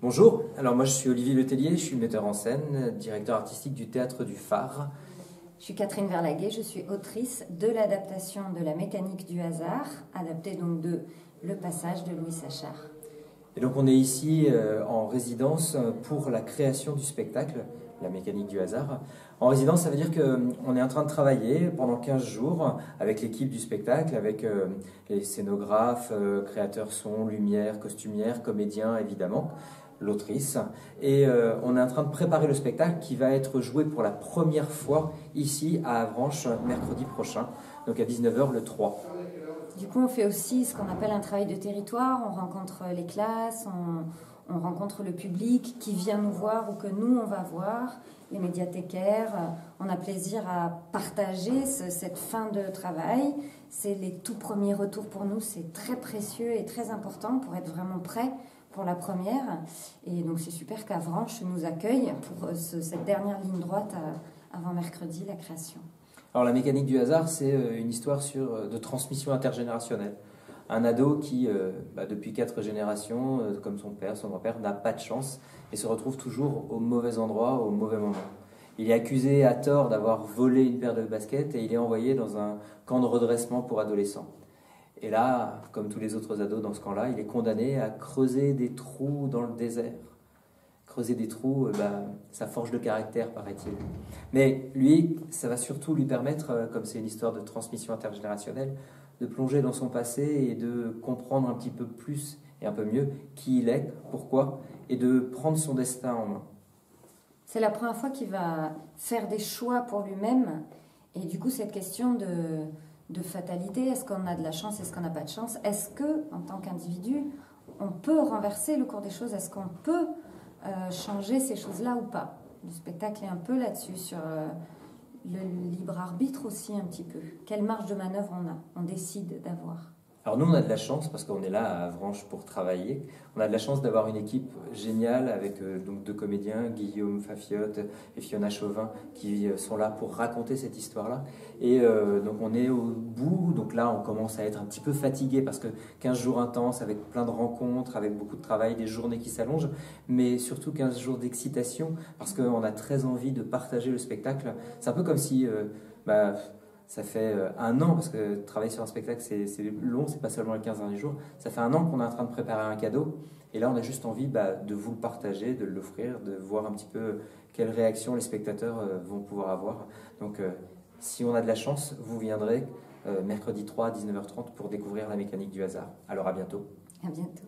Bonjour, alors moi je suis Olivier Letellier, je suis metteur en scène, directeur artistique du Théâtre du Phare. Je suis Catherine Verlaguet, je suis autrice de l'adaptation de La mécanique du hasard, adaptée donc de Le passage de Louis Sachar. Et donc on est ici en résidence pour la création du spectacle, La mécanique du hasard. En résidence, ça veut dire qu'on est en train de travailler pendant 15 jours avec l'équipe du spectacle, avec les scénographes, créateurs son, lumière, costumières, comédiens évidemment, l'autrice. Et on est en train de préparer le spectacle qui va être joué pour la première fois ici à Avranches mercredi prochain, donc à 19 h le 3. Du coup, on fait aussi ce qu'on appelle un travail de territoire. On rencontre les classes, on rencontre le public qui vient nous voir ou que nous, on va voir, les médiathécaires. On a plaisir à partager cette fin de travail. C'est les tout premiers retours pour nous. C'est très précieux et très important pour être vraiment prêt pour la première. Et donc, c'est super qu'Avranches nous accueille pour cette dernière ligne droite avant mercredi, la création. Alors la mécanique du hasard, c'est une histoire de transmission intergénérationnelle. Un ado qui, depuis 4 générations, comme son père, son grand-père, n'a pas de chance et se retrouve toujours au mauvais endroit, au mauvais moment. Il est accusé à tort d'avoir volé une paire de baskets et il est envoyé dans un camp de redressement pour adolescents. Et là, comme tous les autres ados dans ce camp-là, il est condamné à creuser des trous dans le désert. Creuser des trous, ça forge le caractère, paraît-il. Mais lui, ça va surtout lui permettre, comme c'est une histoire de transmission intergénérationnelle, de plonger dans son passé et de comprendre un petit peu plus et un peu mieux qui il est, pourquoi, et de prendre son destin en main. C'est la première fois qu'il va faire des choix pour lui-même. Et du coup, cette question de fatalité, est-ce qu'on a de la chance, est-ce qu'on n'a pas de chance? Est-ce que, en tant qu'individu, on peut renverser le cours des choses? Est-ce qu'on peut changer ces choses-là ou pas? Le spectacle est un peu là-dessus, sur le libre arbitre aussi un petit peu. Quelle marge de manœuvre on décide d'avoir? Alors nous, on a de la chance, parce qu'on est là à Avranches pour travailler, on a de la chance d'avoir une équipe géniale avec donc 2 comédiens, Guillaume Fafiotte et Fiona Chauvin, qui sont là pour raconter cette histoire-là. Et donc on est au bout, donc là on commence à être un petit peu fatigué, parce que 15 jours intenses, avec plein de rencontres, avec beaucoup de travail, des journées qui s'allongent, mais surtout 15 jours d'excitation, parce qu'on a très envie de partager le spectacle. C'est un peu comme si... ça fait 1 an, parce que travailler sur un spectacle c'est long, c'est pas seulement les 15 derniers jours. Ça fait 1 an qu'on est en train de préparer un cadeau, et là on a juste envie de vous le partager, de l'offrir, de voir un petit peu quelle réaction les spectateurs vont pouvoir avoir. Donc si on a de la chance, vous viendrez mercredi 3 à 19 h 30 pour découvrir La mécanique du hasard. Alors à bientôt. À bientôt.